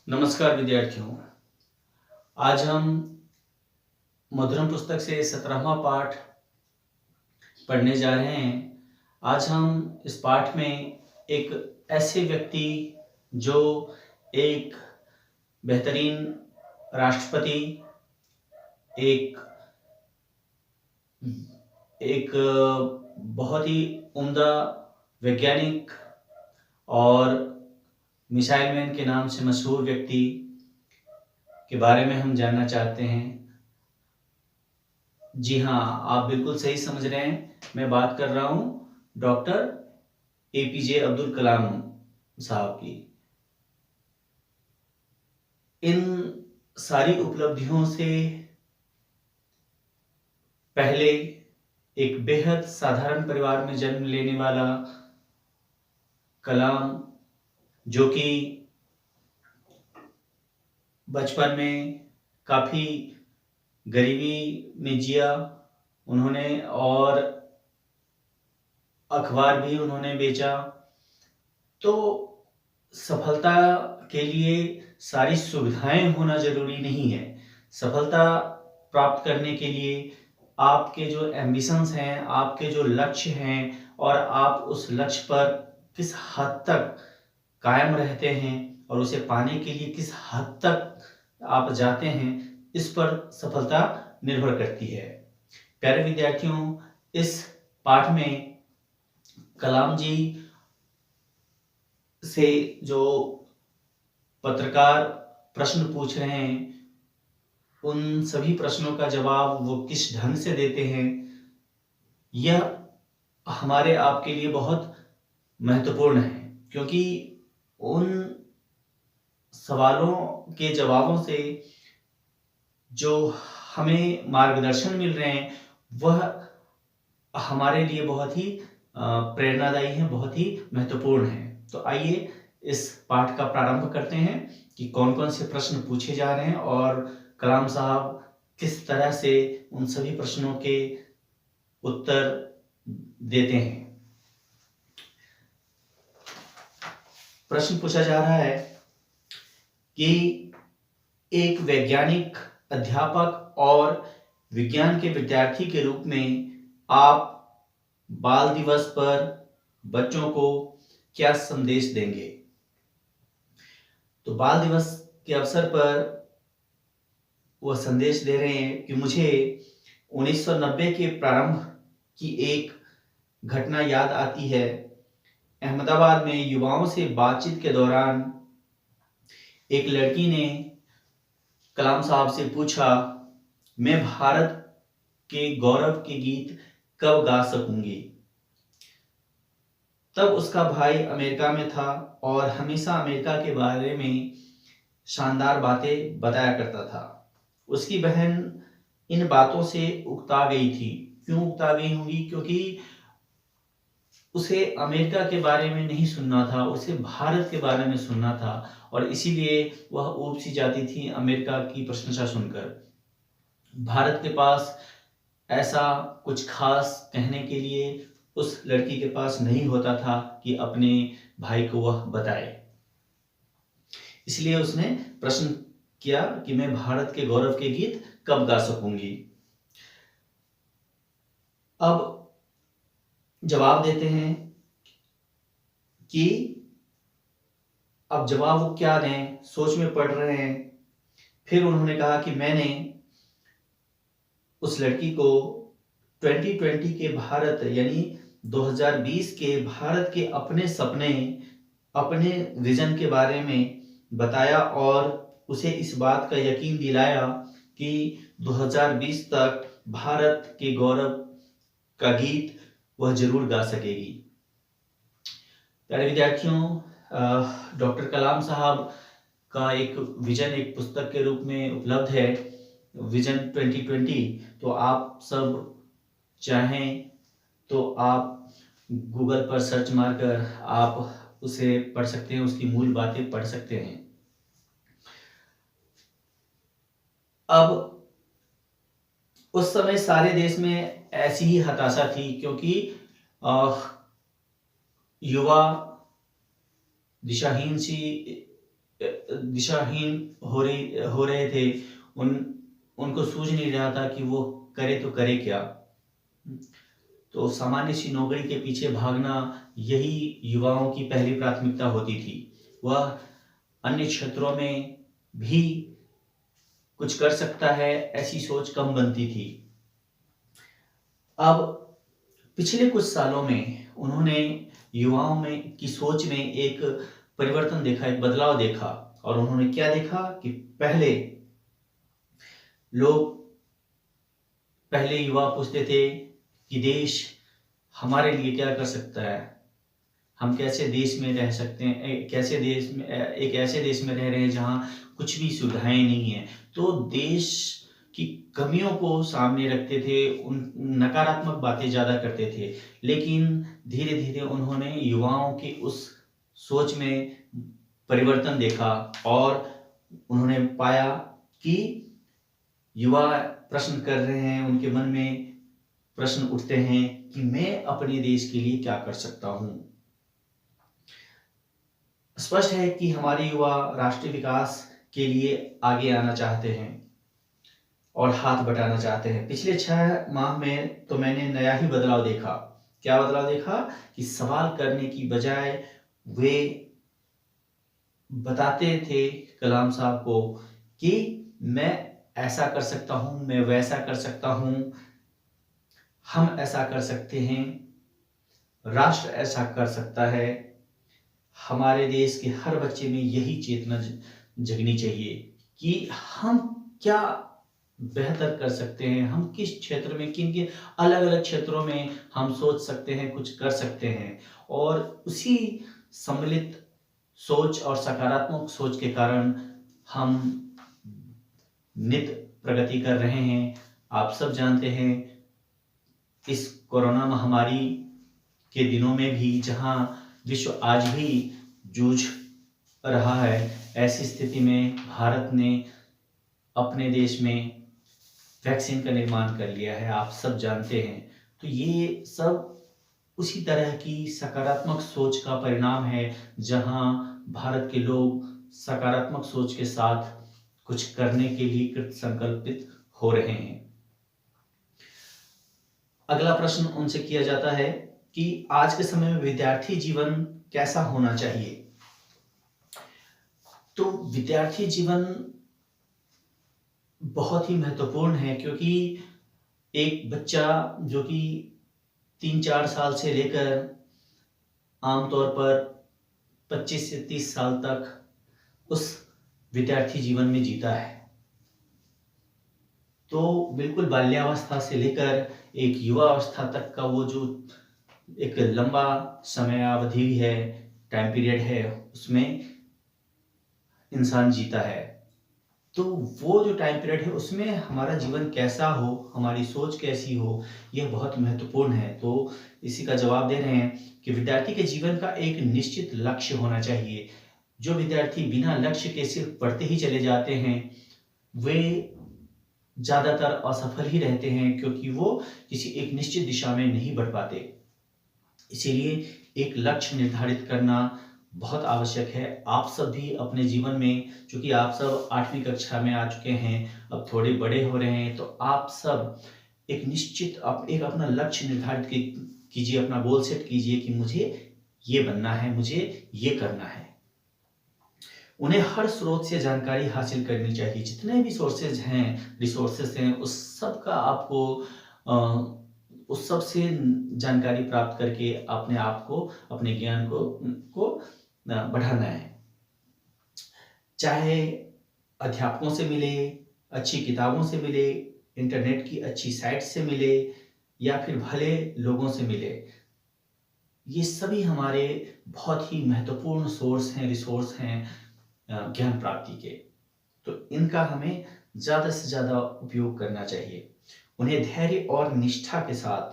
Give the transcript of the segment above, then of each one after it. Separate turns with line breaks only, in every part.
नमस्कार विद्यार्थियों। आज हम मधुरम पुस्तक से 17वां पाठ पढ़ने जा रहे हैं। आज हम इस पाठ में एक ऐसे व्यक्ति जो एक बेहतरीन राष्ट्रपति, एक एक बहुत ही उम्दा वैज्ञानिक और मिसाइल मैन के नाम से मशहूर व्यक्ति के बारे में हम जानना चाहते हैं। जी हाँ, आप बिल्कुल सही समझ रहे हैं। मैं बात कर रहा हूँ डॉक्टर एपीजे अब्दुल कलाम साहब की। इन सारी उपलब्धियों से पहले एक बेहद साधारण परिवार में जन्म लेने वाला कलाम, जो कि बचपन में काफ़ी गरीबी में जिया उन्होंने, और अखबार भी उन्होंने बेचा। तो सफलता के लिए सारी सुविधाएं होना जरूरी नहीं है। सफलता प्राप्त करने के लिए आपके जो एम्बिशंस हैं, आपके जो लक्ष्य हैं, और आप उस लक्ष्य पर किस हद तक कायम रहते हैं और उसे पाने के लिए किस हद तक आप जाते हैं, इस पर सफलता निर्भर करती है। प्यारे विद्यार्थियों, इस पाठ में कलाम जी से जो पत्रकार प्रश्न पूछ रहे हैं, उन सभी प्रश्नों का जवाब वो किस ढंग से देते हैं, यह हमारे आपके लिए बहुत महत्वपूर्ण है। क्योंकि उन सवालों के जवाबों से जो हमें मार्गदर्शन मिल रहे हैं, वह हमारे लिए बहुत ही प्रेरणादायी है, बहुत ही महत्वपूर्ण है। तो आइए इस पाठ का प्रारंभ करते हैं कि कौन कौन से प्रश्न पूछे जा रहे हैं और कलाम साहब किस तरह से उन सभी प्रश्नों के उत्तर देते हैं। प्रश्न पूछा जा रहा है कि एक वैज्ञानिक, अध्यापक और विज्ञान के विद्यार्थी के रूप में आप बाल दिवस पर बच्चों को क्या संदेश देंगे। तो बाल दिवस के अवसर पर वह संदेश दे रहे हैं कि मुझे 1990 के प्रारंभ की एक घटना याद आती है। अहमदाबाद में युवाओं से बातचीत के दौरान एक लड़की ने कलाम साहब से पूछा, मैं भारत के गौरव के गीत कब गा सकूंगी। तब उसका भाई अमेरिका में था और हमेशा अमेरिका के बारे में शानदार बातें बताया करता था। उसकी बहन इन बातों से उकता गई थी। क्यों उकता गई होंगी? क्योंकि उसे अमेरिका के बारे में नहीं सुनना था, उसे भारत के बारे में सुनना था, और इसीलिए वह ऊब सी जाती थी अमेरिका की प्रशंसा सुनकर। भारत के पास ऐसा कुछ खास कहने के लिए उस लड़की के पास नहीं होता था कि अपने भाई को वह बताए। इसलिए उसने प्रश्न किया कि मैं भारत के गौरव के गीत कब गा सकूंगी। अब जवाब देते हैं कि अब जवाब वो क्या दें, सोच में पड़ रहे हैं। फिर उन्होंने कहा कि मैंने उस लड़की को 2020 के भारत यानी 2020 के भारत के अपने सपने, अपने विजन के बारे में बताया और उसे इस बात का यकीन दिलाया कि 2020 तक भारत के गौरव का गीत वह जरूर गा सकेगी। प्यारे विद्यार्थियों, डॉक्टर कलाम साहब का एक विजन एक पुस्तक के रूप में उपलब्ध है, विजन 2020। तो आप सब चाहें तो आप गूगल पर सर्च मारकर आप उसे पढ़ सकते हैं, उसकी मूल बातें पढ़ सकते हैं। अब उस समय सारे देश में ऐसी ही हताशा थी, क्योंकि युवा दिशाहीन सी दिशाहीन हो रहे थे, उनको सूझ नहीं रहा था कि वो करे तो करे क्या। तो सामान्य सी नौकरी के पीछे भागना यही युवाओं की पहली प्राथमिकता होती थी। वह अन्य क्षेत्रों में भी कुछ कर सकता है, ऐसी सोच कम बनती थी। अब पिछले कुछ सालों में उन्होंने युवाओं में की सोच में एक परिवर्तन देखा, एक बदलाव देखा। और उन्होंने क्या देखा कि पहले युवा पूछते थे कि देश हमारे लिए क्या कर सकता है, हम कैसे देश में रह सकते हैं, कैसे देश में, एक ऐसे देश में रह रहे हैं जहां कुछ भी सुविधाएं नहीं है। तो देश की कमियों को सामने रखते थे, उन नकारात्मक बातें ज्यादा करते थे। लेकिन धीरे धीरे उन्होंने युवाओं की उस सोच में परिवर्तन देखा और उन्होंने पाया कि युवा प्रश्न कर रहे हैं, उनके मन में प्रश्न उठते हैं कि मैं अपने देश के लिए क्या कर सकता हूं। स्पष्ट है कि हमारे युवा राष्ट्रीय विकास के लिए आगे आना चाहते हैं और हाथ बटाना चाहते हैं। पिछले 6 माह में तो मैंने नया ही बदलाव देखा। क्या बदलाव देखा कि सवाल करने की बजाय वे बताते थे कलाम साहब को कि मैं ऐसा कर सकता हूं, मैं वैसा कर सकता हूं, हम ऐसा कर सकते हैं, राष्ट्र ऐसा कर सकता है। हमारे देश के हर बच्चे में यही चेतना जगनी चाहिए कि हम क्या बेहतर कर सकते हैं, हम किस क्षेत्र में, किन के अलग अलग क्षेत्रों में हम सोच सकते हैं, कुछ कर सकते हैं। और उसी सम्मिलित सोच और सकारात्मक सोच के कारण हम नित प्रगति कर रहे हैं। आप सब जानते हैं इस कोरोना महामारी के दिनों में भी जहां विश्व आज भी जूझ रहा है, ऐसी स्थिति में भारत ने अपने देश में वैक्सीन का निर्माण कर लिया है, आप सब जानते हैं। तो ये सब उसी तरह की सकारात्मक सोच का परिणाम है जहां भारत के लोग सकारात्मक सोच के साथ कुछ करने के लिए कृत संकल्पित हो रहे हैं। अगला प्रश्न उनसे किया जाता है कि आज के समय में विद्यार्थी जीवन कैसा होना चाहिए। तो विद्यार्थी जीवन बहुत ही महत्वपूर्ण है, क्योंकि एक बच्चा जो कि 3-4 साल से लेकर आमतौर पर 25 से 30 साल तक उस विद्यार्थी जीवन में जीता है। तो बिल्कुल बाल्यावस्था से लेकर एक युवा अवस्था तक का वो जो एक लंबा समयावधि है, टाइम पीरियड है, उसमें इंसान जीता है। तो वो जो टाइम पीरियड है उसमें हमारा जीवन कैसा हो, हमारी सोच कैसी हो, यह बहुत महत्वपूर्ण है। तो इसी का जवाब दे रहे हैं कि विद्यार्थी के जीवन का एक निश्चित लक्ष्य होना चाहिए। जो विद्यार्थी बिना लक्ष्य के सिर्फ पढ़ते ही चले जाते हैं, वे ज्यादातर असफल ही रहते हैं, क्योंकि वो किसी एक निश्चित दिशा में नहीं बढ़ पाते। इसीलिए एक लक्ष्य निर्धारित करना बहुत आवश्यक है। आप सब भी अपने जीवन में, चूंकि आप सब 8वीं कक्षा में आ चुके हैं, अब थोड़े बड़े हो रहे हैं, तो आप सब एक निश्चित एक अपना लक्ष्य निर्धारित कीजिए, अपना गोल सेट कीजिए कि मुझे ये बनना है, मुझे ये करना है। उन्हें हर स्रोत से जानकारी हासिल करनी चाहिए। जितने भी सोर्सेज हैं, रिसोर्सेज हैं, उस सब का आपको उस सब से जानकारी प्राप्त करके अपने आप को, अपने ज्ञान को बढ़ाना है। चाहे अध्यापकों से मिले, अच्छी किताबों से मिले, इंटरनेट की अच्छी साइट से मिले, या फिर भले लोगों से मिले, ये सभी हमारे बहुत ही महत्वपूर्ण सोर्स हैं, रिसोर्स हैं ज्ञान प्राप्ति के। तो इनका हमें ज्यादा से ज्यादा उपयोग करना चाहिए। उन्हें धैर्य और निष्ठा के साथ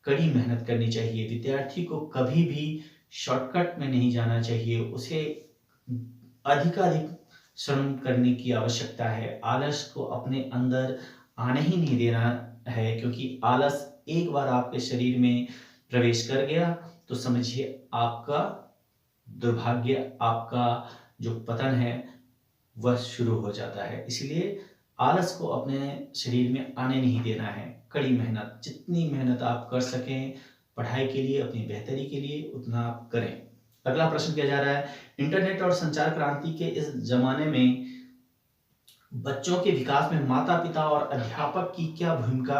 कड़ी मेहनत करनी चाहिए। विद्यार्थी को कभी भी शॉर्टकट में नहीं जाना चाहिए, उसे अधिकाधिक श्रम करने की आवश्यकता है। आलस को अपने अंदर आने ही नहीं देना है, क्योंकि आलस एक बार आपके शरीर में प्रवेश कर गया तो समझिए आपका दुर्भाग्य, आपका जो पतन है वह शुरू हो जाता है। इसलिए आलस को अपने शरीर में आने नहीं देना है। कड़ी मेहनत, जितनी मेहनत आप कर सकें पढ़ाई के लिए, अपनी बेहतरी के लिए, उतना आप करें। अगला प्रश्न किया जा रहा है, इंटरनेट और संचार क्रांति के इस जमाने में बच्चों के विकास में माता पिता और अध्यापक की क्या भूमिका,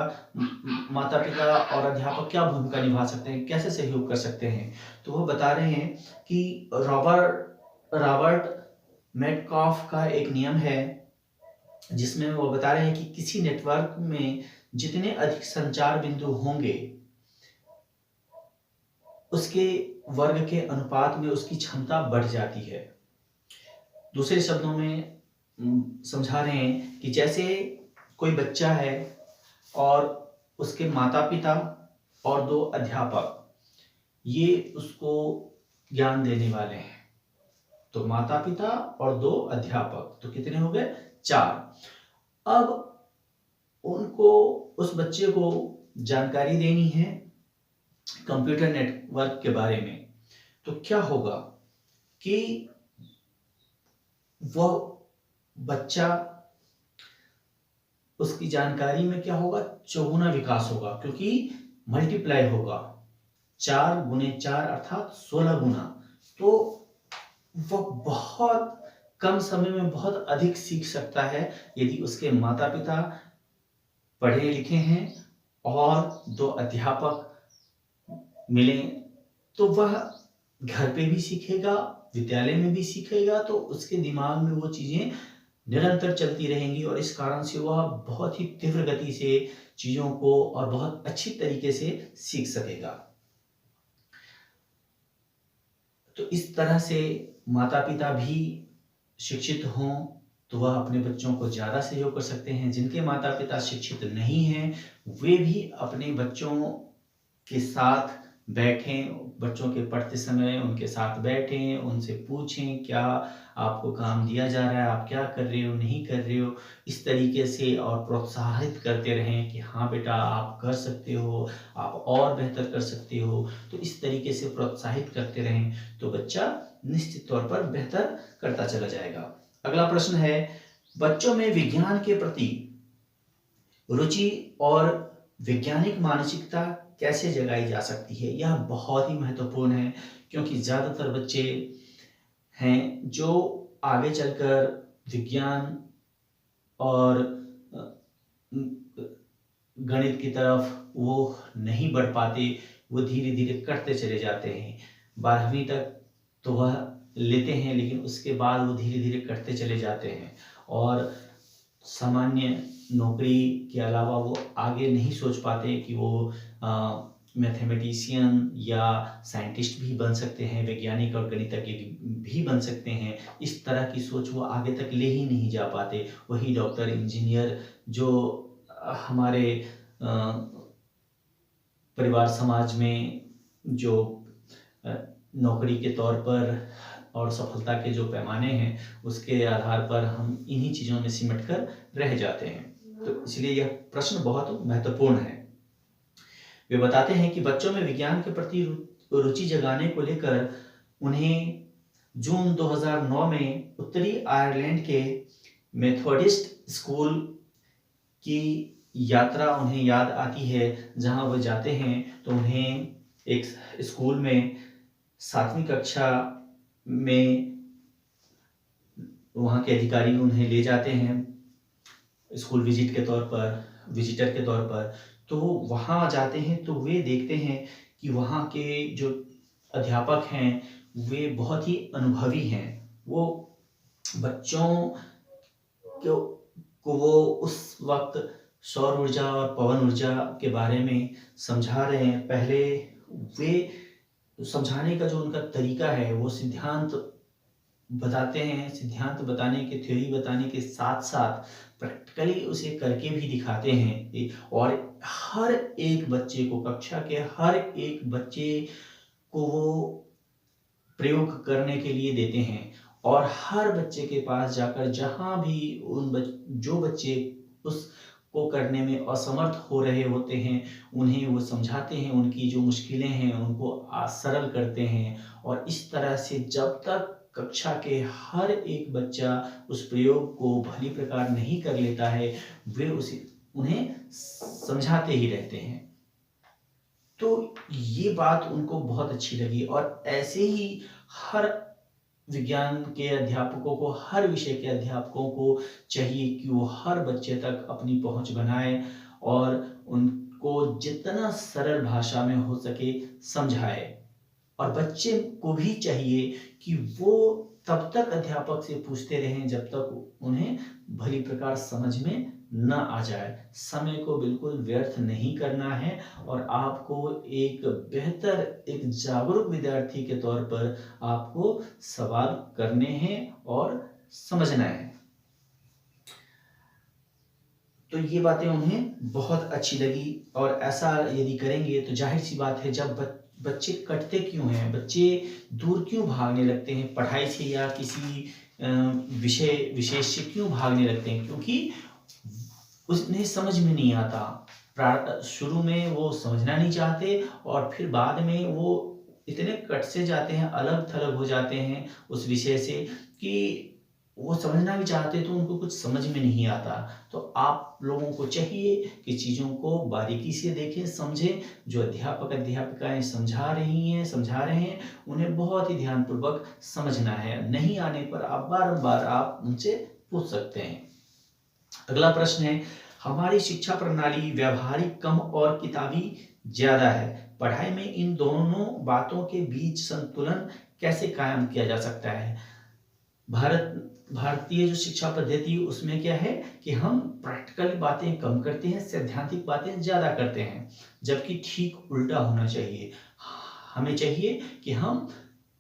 माता पिता और अध्यापक क्या भूमिका निभा सकते हैं, कैसे सहयोग कर सकते हैं? तो वो बता रहे हैं कि रॉबर्ट मेटकॉफ का एक नियम है जिसमें वो बता रहे हैं कि किसी नेटवर्क में जितने अधिक संचार बिंदु होंगे उसके वर्ग के अनुपात में उसकी क्षमता बढ़ जाती है। दूसरे शब्दों में समझा रहे हैं कि जैसे कोई बच्चा है और उसके माता पिता और 2 अध्यापक ये उसको ज्ञान देने वाले हैं, तो माता पिता और 2 अध्यापक, तो कितने हो गए? 4। अब उनको, उस बच्चे को जानकारी देनी है कंप्यूटर नेटवर्क के बारे में, तो क्या होगा कि वह बच्चा, उसकी जानकारी में क्या होगा? चौगुना विकास होगा, क्योंकि मल्टीप्लाई होगा, 4 गुने 4 अर्थात 16 गुना। तो वह बहुत कम समय में बहुत अधिक सीख सकता है यदि उसके माता पिता पढ़े लिखे हैं और 2 अध्यापक मिलें, तो वह घर पे भी सीखेगा, विद्यालय में भी सीखेगा, तो उसके दिमाग में वो चीजें निरंतर चलती रहेंगी और इस कारण से वह बहुत ही तीव्र गति से चीजों को और बहुत अच्छी तरीके से सीख सकेगा। तो इस तरह से माता पिता भी शिक्षित हों तो वह अपने बच्चों को ज़्यादा सहयोग कर सकते हैं। जिनके माता पिता शिक्षित नहीं हैं वे भी अपने बच्चों के साथ बैठें, बच्चों के पढ़ते समय उनके साथ बैठें, उनसे पूछें क्या आपको काम दिया जा रहा है, आप क्या कर रहे हो, नहीं कर रहे हो, इस तरीके से, और प्रोत्साहित करते रहें कि हाँ बेटा आप कर सकते हो, आप और बेहतर कर सकते हो। तो इस तरीके से प्रोत्साहित करते रहें तो बच्चा निश्चित तौर पर बेहतर करता चला जाएगा। अगला प्रश्न है, बच्चों में विज्ञान के प्रति रुचि और वैज्ञानिक मानसिकता कैसे जगाई जा सकती है? यह बहुत ही महत्वपूर्ण है, क्योंकि ज़्यादातर बच्चे हैं जो आगे चलकर विज्ञान और गणित की तरफ वो नहीं बढ़ पाते, वो धीरे धीरे करते चले जाते हैं। 12वीं तक तो वह लेते हैं, लेकिन उसके बाद वो धीरे धीरे करते चले जाते हैं और सामान्य नौकरी के अलावा वो आगे नहीं सोच पाते कि वो मैथमेटिशियन या साइंटिस्ट भी बन सकते हैं, वैज्ञानिक और गणितज्ञ भी बन सकते हैं। इस तरह की सोच वो आगे तक ले ही नहीं जा पाते। वही डॉक्टर, इंजीनियर जो हमारे परिवार समाज में जो नौकरी के तौर पर और सफलता के जो पैमाने हैं उसके आधार पर हम इन्हीं चीज़ों में सिमट कर रह जाते हैं। तो इसलिए यह प्रश्न बहुत महत्वपूर्ण है। वे बताते हैं कि बच्चों में विज्ञान के प्रति रुचि जगाने को लेकर उन्हें जून 2009 में उत्तरी आयरलैंड के मेथोडिस्ट स्कूल की यात्रा उन्हें याद आती है, जहां वो जाते हैं तो उन्हें एक स्कूल में 7वीं कक्षा में वहाँ के अधिकारी उन्हें ले जाते हैं स्कूल विजिट के तौर पर, विजिटर के तौर पर। तो वहाँ जाते हैं तो वे देखते हैं कि वहाँ के जो अध्यापक हैं वे बहुत ही अनुभवी हैं। वो बच्चों को वो उस वक्त सौर ऊर्जा और पवन ऊर्जा के बारे में समझा रहे हैं। पहले वे समझाने का जो उनका तरीका है वो सिद्धांत बताते हैं, सिद्धांत बताने के, थ्योरी बताने के साथ साथ प्रैक्टिकली उसे करके भी दिखाते हैं और हर एक बच्चे को, कक्षा के हर एक बच्चे को वो प्रयोग करने के लिए देते हैं और हर बच्चे के पास जाकर जहाँ भी जो बच्चे उसको करने में असमर्थ हो रहे होते हैं उन्हें वो समझाते हैं, उनकी जो मुश्किलें हैं उनको सरल करते हैं और इस तरह से जब तक कक्षा के हर एक बच्चा उस प्रयोग को भली प्रकार नहीं कर लेता है, वे उन्हें समझाते ही रहते हैं। तो ये बात उनको बहुत अच्छी लगी और ऐसे ही हर विज्ञान के अध्यापकों को, हर विषय के अध्यापकों को चाहिए कि वो हर बच्चे तक अपनी पहुंच बनाए और उनको जितना सरल भाषा में हो सके समझाए। और बच्चे को भी चाहिए कि वो तब तक अध्यापक से पूछते रहें जब तक उन्हें भली प्रकार समझ में न आ जाए। समय को बिल्कुल व्यर्थ नहीं करना है और आपको एक बेहतर, एक जागरूक विद्यार्थी के तौर पर आपको सवाल करने हैं और समझना है। तो ये बातें उन्हें बहुत अच्छी लगी और ऐसा यदि करेंगे तो जाहिर सी बात है, जब बच्चे कटते क्यों हैं, बच्चे दूर क्यों भागने लगते हैं पढ़ाई से या किसी विषय विशेष से क्यों भागने लगते हैं, क्योंकि उन्हें समझ में नहीं आता। शुरू में वो समझना नहीं चाहते और फिर बाद में वो इतने कट से जाते हैं, अलग थलग हो जाते हैं उस विषय से कि वो समझना भी चाहते तो उनको कुछ समझ में नहीं आता। तो आप लोगों को चाहिए कि चीज़ों को बारीकी से देखें, समझें। जो अध्यापक अध्यापिकाएं समझा रहे हैं उन्हें बहुत ही ध्यानपूर्वक समझना है। नहीं आने पर आप बारंबार आप उनसे पूछ सकते हैं। अगला प्रश्न है, हमारी शिक्षा प्रणाली व्यावहारिक कम और किताबी ज्यादा है। पढ़ाई में इन दोनों बातों के बीच संतुलन कैसे कायम किया जा सकता है? भारतीय जो शिक्षा पद्धति उसमें क्या है कि हम प्रैक्टिकल बातें कम करते हैं, सैद्धांतिक बातें ज्यादा करते हैं, जबकि ठीक उल्टा होना चाहिए। हमें चाहिए कि हम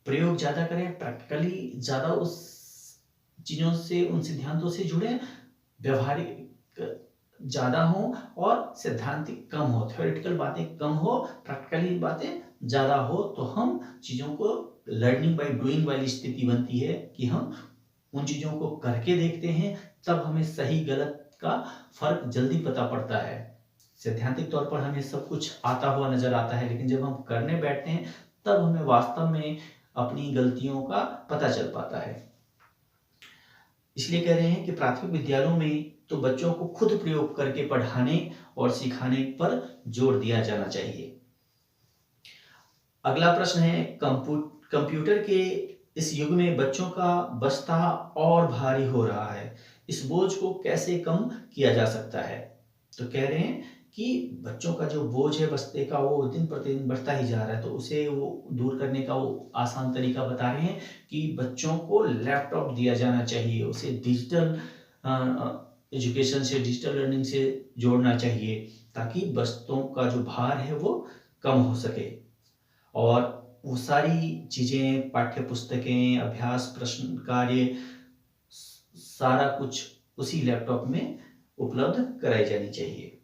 प्रयोग ज्यादा करें, प्रैक्टिकली ज्यादा उस चीजों से, उन सिद्धांतों से जुड़े, व्यवहारिक ज्यादा हो और सैद्धांतिक कम हो, थ्योरेटिकल बातें कम हो, प्रैक्टिकली बातें ज्यादा हो। तो हम चीजों को लर्निंग बाय डूइंग वाली स्थिति बनती है कि हम उन चीजों को करके देखते हैं, तब हमें सही गलत का फर्क जल्दी पता पड़ता है। सैद्धांतिक तौर पर हमें सब कुछ आता हुआ नजर आता है, लेकिन जब हम करने बैठते हैं तब हमें वास्तव में अपनी गलतियों का पता चल पाता है। इसलिए कह रहे हैं कि प्राथमिक विद्यालयों में तो बच्चों को खुद प्रयोग करके पढ़ाने और सिखाने पर जोर दिया जाना चाहिए। अगला प्रश्न है, कंप्यूटर के इस युग में बच्चों का बस्ता और भारी हो रहा है, इस बोझ को कैसे कम किया जा सकता है? तो कह रहे हैं कि बच्चों का जो बोझ है बस्ते का वो दिन प्रतिदिन बढ़ता ही जा रहा है, तो उसे वो दूर करने का वो आसान तरीका बता रहे हैं कि बच्चों को लैपटॉप दिया जाना चाहिए, उसे डिजिटल एजुकेशन से, डिजिटल लर्निंग से जोड़ना चाहिए, ताकि बस्तों का जो भार है वो कम हो सके और वो सारी चीजें, पाठ्य पुस्तकें, अभ्यास, प्रश्न कार्य, सारा कुछ उसी लैपटॉप में उपलब्ध कराई जानी चाहिए।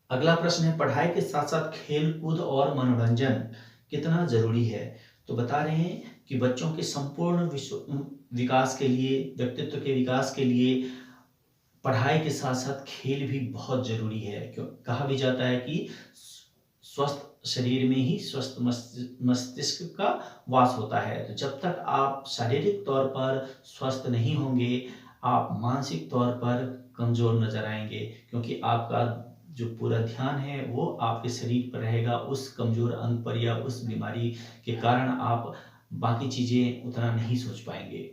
अगला प्रश्न है, पढ़ाई के साथ साथ खेल कूद और मनोरंजन कितना जरूरी है? तो बता रहे हैं कि बच्चों के संपूर्ण विकास के लिए, व्यक्तित्व के विकास के लिए पढ़ाई के साथ साथ खेल भी बहुत जरूरी है। क्यों कहा भी जाता है कि स्वस्थ शरीर में ही स्वस्थ मस्तिष्क का वास होता है। तो जब तक आप शारीरिक तौर पर स्वस्थ नहीं होंगे, आप मानसिक तौर पर कमजोर नजर आएंगे, क्योंकि आपका जो पूरा ध्यान है वो आपके शरीर पर रहेगा। उस कमजोर अंग पर या उस बीमारी के कारण आप बाकी चीजें उतना नहीं सोच पाएंगे।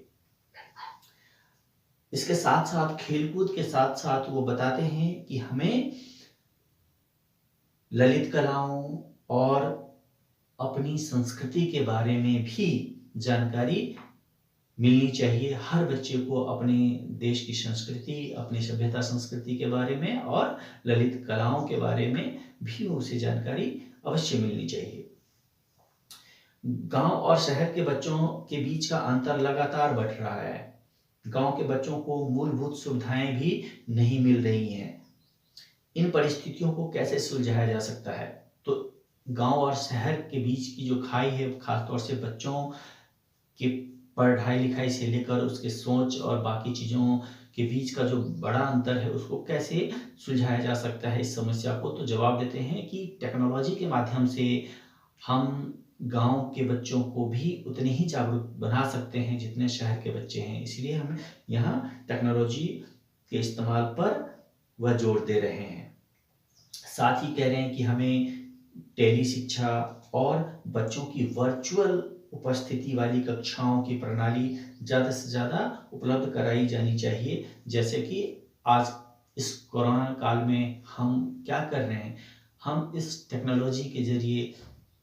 इसके साथ साथ, खेलकूद के साथ साथ वो बताते हैं कि हमें ललित कलाओं और अपनी संस्कृति के बारे में भी जानकारी मिलनी चाहिए। हर बच्चे को अपने देश की संस्कृति, अपनी सभ्यता संस्कृति के बारे में और ललित कलाओं के बारे में भी उसे जानकारी अवश्य मिलनी चाहिए। गांव और शहर के बच्चों के बीच का अंतर लगातार बढ़ रहा है। गांव के बच्चों को मूलभूत सुविधाएं भी नहीं मिल रही हैं। इन परिस्थितियों को कैसे सुलझाया जा सकता है? तो गांव और शहर के बीच की जो खाई है, खासतौर से बच्चों की पढ़ाई लिखाई से लेकर उसके सोच और बाकी चीज़ों के बीच का जो बड़ा अंतर है, उसको कैसे सुलझाया जा सकता है इस समस्या को? तो जवाब देते हैं कि टेक्नोलॉजी के माध्यम से हम गांव के बच्चों को भी उतने ही जागरूक बना सकते हैं जितने शहर के बच्चे हैं। इसलिए हम यहाँ टेक्नोलॉजी के इस्तेमाल पर वह जोर दे रहे हैं। साथ ही कह रहे हैं कि हमें टेली शिक्षा और बच्चों की वर्चुअल उपस्थिति वाली कक्षाओं की प्रणाली ज़्यादा से ज़्यादा उपलब्ध कराई जानी चाहिए। जैसे कि आज इस कोरोना काल में हम क्या कर रहे हैं, हम इस टेक्नोलॉजी के जरिए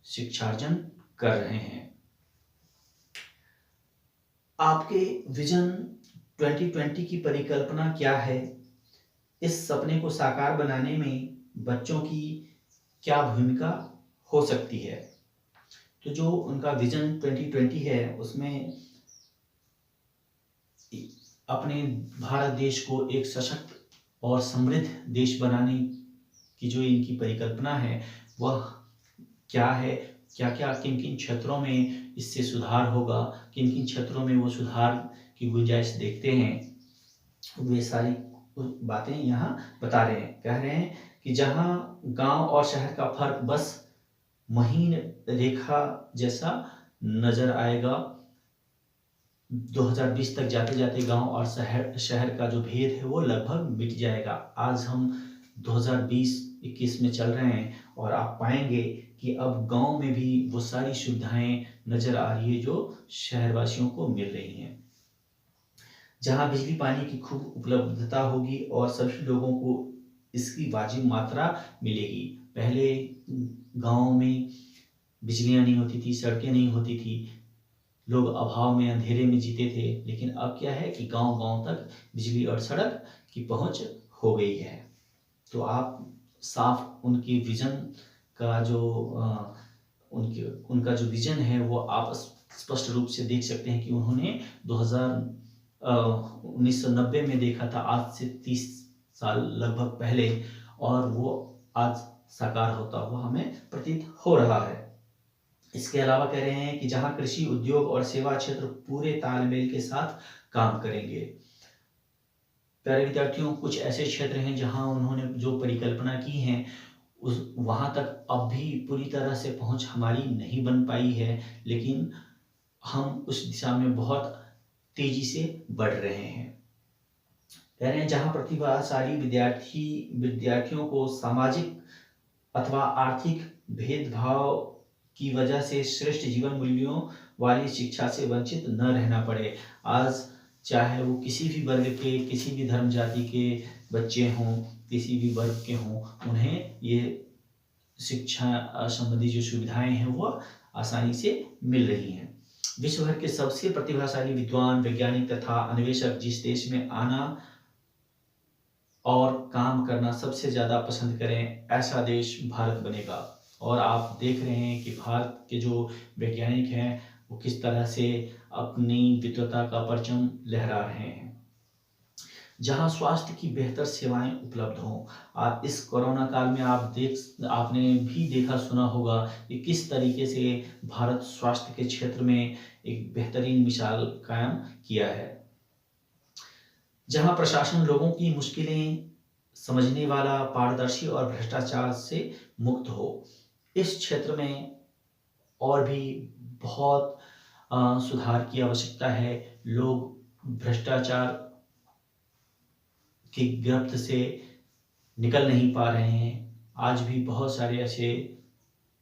शिक्षार्जन कर रहे हैं। आपके विजन 2020 की परिकल्पना क्या है? इस सपने को साकार बनाने में बच्चों की क्या भूमिका हो सकती है? तो जो उनका विजन 2020 है उसमें अपने भारत देश को एक सशक्त और समृद्ध देश बनाने की जो इनकी परिकल्पना है वह क्या है, क्या क्या किन किन क्षेत्रों में इससे सुधार होगा, किन किन क्षेत्रों में वो सुधार की गुंजाइश देखते हैं, वे सारी बातें यहाँ बता रहे हैं। कह रहे हैं कि जहाँ गांव और शहर का फर्क बस महीन रेखा जैसा नजर आएगा, 2020 तक जाते जाते गांव और शहर का जो भेद है वो लगभग मिट जाएगा। आज हम 2020-21 में चल रहे हैं और आप पाएंगे कि अब गांव में भी वो सारी सुविधाएं नजर आ रही है जो शहरवासियों को मिल रही हैं। जहां बिजली पानी की खूब उपलब्धता होगी और सभी लोगों को इसकी वाजिब मात्रा मिलेगी। पहले गांव में बिजलियां नहीं होती थी, सड़कें नहीं होती थी, लोग अभाव में अंधेरे में जीते थे, लेकिन अब क्या है कि गांव गांव तक बिजली और सड़क की पहुंच हो गई है। तो आप साफ उनकी विजन का जो उनका जो विजन है वो आप स्पष्ट रूप से देख सकते हैं कि उन्होंने 1990 में देखा था, आज से 30 साल लगभग पहले, और वो आज साकार होता हुआ हमें प्रतीत हो रहा है। इसके अलावा कह रहे हैं कि जहां कृषि, उद्योग और सेवा क्षेत्र पूरे तालमेल के साथ काम करेंगे। प्यारे विद्यार्थियों, कुछ ऐसे क्षेत्र हैं जहां उन्होंने जो परिकल्पना की है उस वहां तक अब भी पूरी तरह से पहुंच हमारी नहीं बन पाई है, लेकिन हम उस दिशा में बहुत तेजी से बढ़ रहे हैं। कह रहे हैं जहां प्रतिभाशाली विद्यार्थियों को सामाजिक अथवा आर्थिक भेदभाव की वजह से श्रेष्ठ जीवन मूल्यों वाली शिक्षा से वंचित न रहना पड़े। आज चाहे वो किसी भी वर्ग के, किसी भी धर्म जाति के बच्चे हों, किसी भी वर्ग के हों, उन्हें ये शिक्षा संबंधी जो सुविधाएं हैं वो आसानी से मिल रही हैं। विश्व भर के सबसे प्रतिभाशाली विद्वान, वैज्ञानिक तथा अन्वेषक जिस देश में आना और काम करना सबसे ज़्यादा पसंद करें, ऐसा देश भारत बनेगा। और आप देख रहे हैं कि भारत के जो वैज्ञानिक हैं वो किस तरह से अपनी विद्वता का परचम लहरा रहे हैं। जहां स्वास्थ्य की बेहतर सेवाएं उपलब्ध हों। आप इस कोरोना काल में आपने भी देखा सुना होगा कि किस तरीके से भारत स्वास्थ्य के क्षेत्र में एक बेहतरीन मिसाल कायम किया है। जहां प्रशासन लोगों की मुश्किलें समझने वाला, पारदर्शी और भ्रष्टाचार से मुक्त हो। इस क्षेत्र में और भी बहुत सुधार की आवश्यकता है। लोग भ्रष्टाचार की गिरफ्त से निकल नहीं पा रहे हैं। आज भी बहुत सारे ऐसे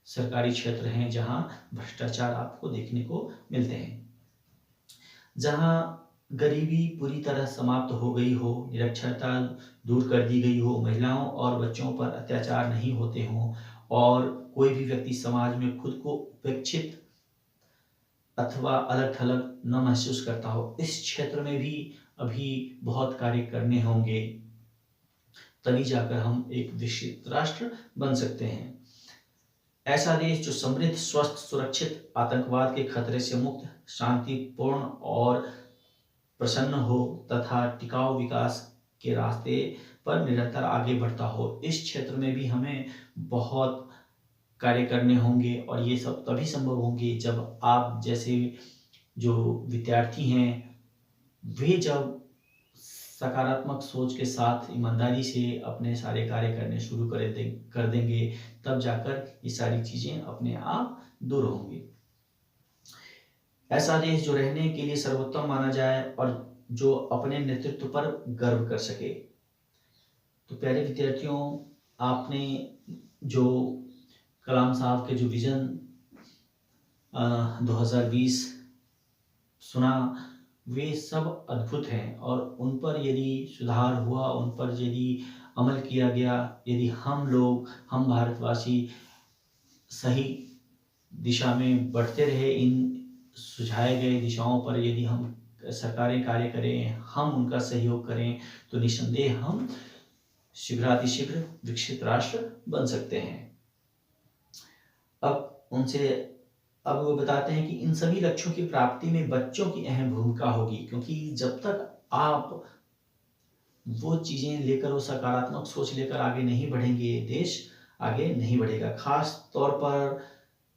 सरकारी क्षेत्र हैं जहां भ्रष्टाचार आपको देखने को मिलते हैं। जहां गरीबी पूरी तरह समाप्त हो गई हो, निरक्षरता दूर कर दी गई हो, महिलाओं और बच्चों पर अत्याचार नहीं होते हों और कोई भी व्यक्ति समाज में खुद को उपेक्षित अथवा अलग थलग न महसूस करता हो, इस क्षेत्र में भी अभी बहुत कार्य करने होंगे, तभी जाकर हम एक विकसित राष्ट्र बन सकते हैं। ऐसा देश जो समृद्ध, स्वस्थ, सुरक्षित, आतंकवाद के खतरे से मुक्त, शांतिपूर्ण और प्रसन्न हो तथा टिकाऊ विकास के रास्ते पर निरंतर आगे बढ़ता हो। इस क्षेत्र में भी हमें बहुत कार्य करने होंगे और ये सब तभी संभव होंगे जब आप जैसे जो विद्यार्थी हैं वे जब सकारात्मक सोच के साथ ईमानदारी से अपने सारे कार्य करने शुरू कर देंगे, तब जाकर ये सारी चीज़ें अपने आप दूर होंगे। ऐसा देश जो रहने के लिए सर्वोत्तम माना जाए और जो अपने नेतृत्व पर गर्व कर सके। तो प्यारे विद्यार्थियों, आपने जो कलाम साहब के जो विजन 2020 सुना, वे सब अद्भुत हैं और उन पर यदि सुधार हुआ, उन पर यदि अमल किया गया, यदि हम भारतवासी सही दिशा में बढ़ते रहे, इन सुझाए गए दिशाओं पर यदि हम सरकारें कार्य करें, हम उनका सहयोग करें, तो निस्संदेह हम शीघ्रातिशीघ्र विकसित राष्ट्र बन सकते हैं। अब वो बताते हैं कि इन सभी लक्ष्यों की प्राप्ति में बच्चों की अहम भूमिका होगी, क्योंकि जब तक आप वो चीजें लेकर, वो सकारात्मक सोच लेकर आगे नहीं बढ़ेंगे, देश आगे नहीं बढ़ेगा। खास तौर पर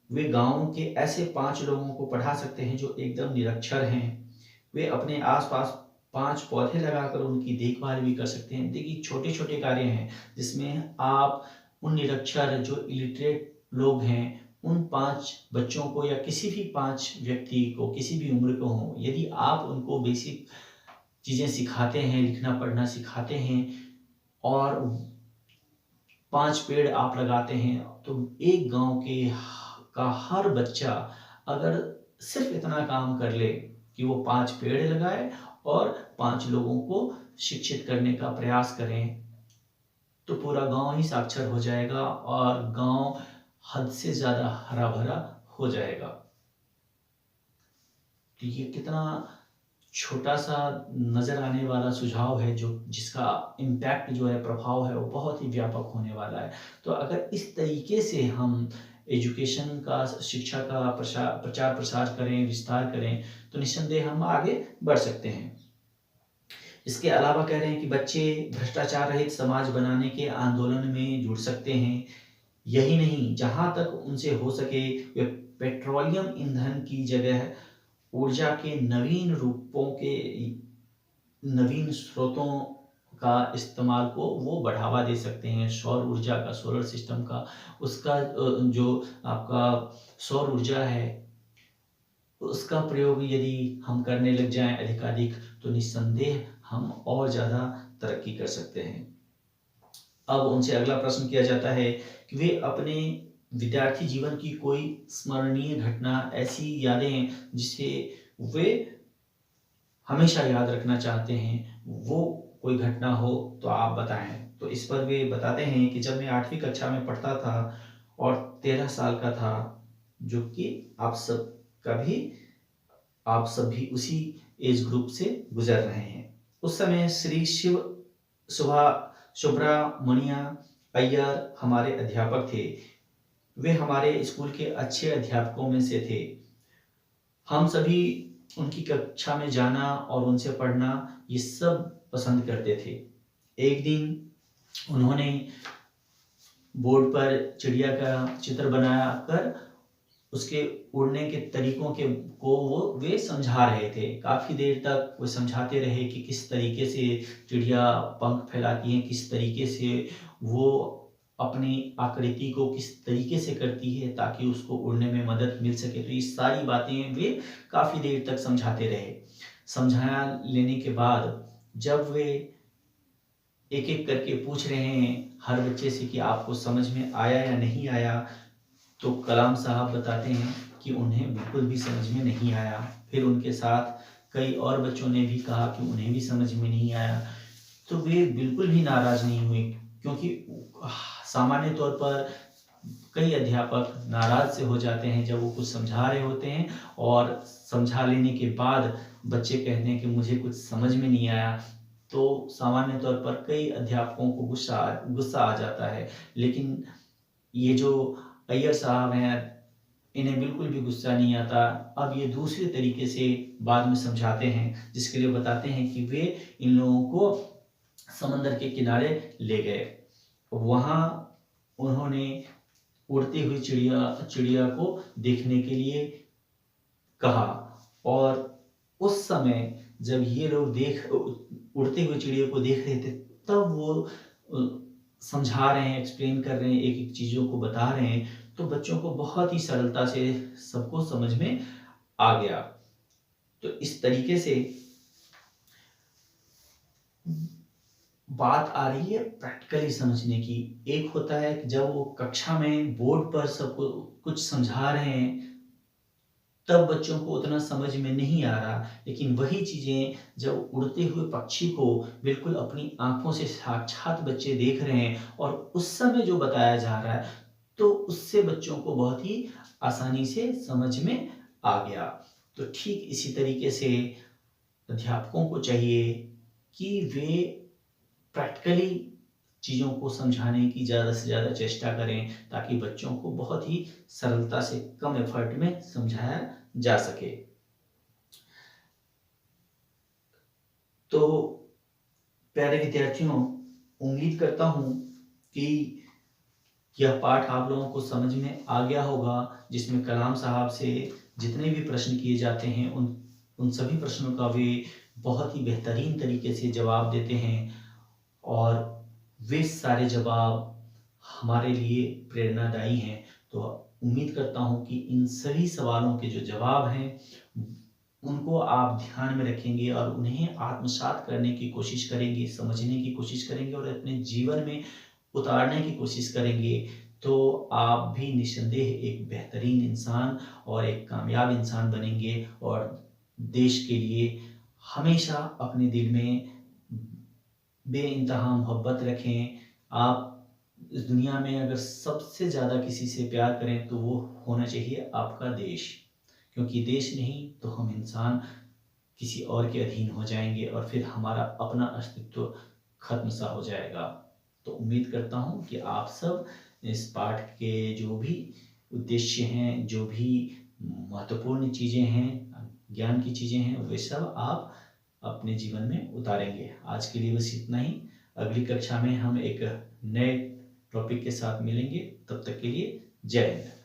वे गांव के ऐसे 5 लोगों को पढ़ा सकते हैं जो एकदम निरक्षर हैं। वे अपने आसपास 5 पौधे लगाकर उनकी देखभाल भी कर सकते हैं। देखिए, छोटे छोटे कार्य हैं जिसमें आप उन निरक्षर जो इलिटरेट लोग हैं, उन 5 बच्चों को या किसी भी 5 व्यक्ति को, किसी भी उम्र को हो, यदि आप उनको बेसिक चीजें सिखाते हैं, लिखना पढ़ना सिखाते हैं और 5 पेड़ आप लगाते हैं, तो एक गांव का हर बच्चा अगर सिर्फ इतना काम कर ले कि वो 5 पेड़ लगाए और 5 लोगों को शिक्षित करने का प्रयास करें, तो पूरा गांव ही साक्षर हो जाएगा और गांव हद से ज्यादा हरा भरा हो जाएगा। तो ये कितना छोटा सा नजर आने वाला सुझाव है, जो जिसका इम्पैक्ट जो है, प्रभाव है, वो बहुत ही व्यापक होने वाला है। तो अगर इस तरीके से हम एजुकेशन का, शिक्षा का प्रचार प्रसार करें, विस्तार करें, तो निस्संदेह हम आगे बढ़ सकते हैं। इसके अलावा कह रहे हैं कि बच्चे भ्रष्टाचार रहित समाज बनाने के आंदोलन में जुड़ सकते हैं। यही नहीं, जहां तक उनसे हो सके वे पेट्रोलियम ईंधन की जगह ऊर्जा के नवीन रूपों के, नवीन स्रोतों का इस्तेमाल को वो बढ़ावा दे सकते हैं। सौर ऊर्जा का, सोलर सिस्टम का, उसका जो आपका सौर ऊर्जा है, उसका प्रयोग यदि हम करने लग जाएं अधिकाधिक, तो निस्संदेह हम और ज़्यादा तरक्की कर सकते हैं। अब उनसे अगला प्रश्न किया जाता है कि वे अपने विद्यार्थी जीवन की कोई स्मरणीय घटना, ऐसी यादें जिसे वे हमेशा याद रखना चाहते हैं, वो कोई घटना हो तो आप बताएं। तो इस पर वे बताते हैं कि जब मैं 8वीं कक्षा में पढ़ता था और 13 साल का था, जो कि आप सब भी उसी एज ग्रुप से गुजर रहे हैं। उस समय श्री सुब्रमण्य अय्यर हमारे अध्यापक थे। वे हमारे स्कूल के अच्छे अध्यापकों में से थे। हम सभी उनकी कक्षा में जाना और उनसे पढ़ना ये सब पसंद करते थे। एक दिन उन्होंने बोर्ड पर चिड़िया का चित्र बना कर उसके उड़ने के तरीकों को वे समझा रहे थे। काफी देर तक वो समझाते रहे कि किस तरीके से चिड़िया पंख फैलाती है, किस तरीके से वो अपनी आकृति को किस तरीके से करती है ताकि उसको उड़ने में मदद मिल सके। तो ये सारी बातें वे काफी देर तक समझाते रहे। समझा लेने के बाद जब वे एक एक करके पूछ रहे हैं हर बच्चे से कि आपको समझ में आया या नहीं आया, तो कलाम साहब बताते हैं कि उन्हें बिल्कुल भी समझ में नहीं आया। फिर उनके साथ कई और बच्चों ने भी कहा कि उन्हें भी समझ में नहीं आया। तो वे बिल्कुल भी नाराज नहीं हुए, क्योंकि सामान्य तौर पर कई अध्यापक नाराज से हो जाते हैं जब वो कुछ समझा रहे होते हैं और समझा लेने के बाद बच्चे कहते हैं कि मुझे कुछ समझ में नहीं आया। तो सामान्य तौर पर कई अध्यापकों को गुस्सा आ जाता है, लेकिन ये जो अय्यर साहब हैं, इन्हें बिल्कुल भी गुस्सा नहीं आता। अब ये दूसरे तरीके से बाद में समझाते हैं, जिसके लिए बताते हैं कि वे इन लोगों को समंदर के किनारे ले गए। वहां उन्होंने उड़ती हुई चिड़िया को देखने के लिए कहा, और उस समय जब ये लोग उड़ती हुई चिड़िया को देख रहे थे, तब वो समझा रहे हैं, एक्सप्लेन कर रहे हैं, एक एक चीजों को बता रहे हैं। तो बच्चों को बहुत ही सरलता से सबको समझ में आ गया। तो इस तरीके से बात आ रही है प्रैक्टिकली समझने की। एक होता है कि जब वो कक्षा में बोर्ड पर सबको कुछ समझा रहे हैं, तब बच्चों को उतना समझ में नहीं आ रहा, लेकिन वही चीज़ें जब उड़ते हुए पक्षी को बिल्कुल अपनी आँखों से साक्षात बच्चे देख रहे हैं और उस समय जो बताया जा रहा है, तो उससे बच्चों को बहुत ही आसानी से समझ में आ गया। तो ठीक इसी तरीके से अध्यापकों को चाहिए कि वे प्रैक्टिकली चीज़ों को समझाने की ज़्यादा से ज़्यादा चेष्टा करें, ताकि बच्चों को बहुत ही सरलता से कम एफर्ट में समझाया जा सके। तो प्यारे विद्यार्थियों, उम्मीद करता हूँ कि यह पाठ आप लोगों को समझ में आ गया होगा, जिसमें कलाम साहब से जितने भी प्रश्न किए जाते हैं, उन सभी प्रश्नों का वे बहुत ही बेहतरीन तरीके से जवाब देते हैं और वे सारे जवाब हमारे लिए प्रेरणादायी हैं। तो उम्मीद करता हूँ कि इन सभी सवालों के जो जवाब हैं, उनको आप ध्यान में रखेंगे और उन्हें आत्मसात करने की कोशिश करेंगे, समझने की कोशिश करेंगे और अपने जीवन में उतारने की कोशिश करेंगे। तो आप भी निस्संदेह एक बेहतरीन इंसान और एक कामयाब इंसान बनेंगे और देश के लिए हमेशा अपने दिल में बेइंतहा मोहब्बत रखें। आप इस दुनिया में अगर सबसे ज़्यादा किसी से प्यार करें, तो वो होना चाहिए आपका देश, क्योंकि देश नहीं तो हम इंसान किसी और के अधीन हो जाएंगे और फिर हमारा अपना अस्तित्व खत्म सा हो जाएगा। तो उम्मीद करता हूँ कि आप सब इस पाठ के जो भी उद्देश्य हैं, जो भी महत्वपूर्ण चीज़ें हैं, ज्ञान की चीज़ें हैं, वे सब आप अपने जीवन में उतारेंगे। आज के लिए बस इतना ही। अगली कक्षा में हम एक नए टॉपिक के साथ मिलेंगे। तब तक के लिए जय हिंद।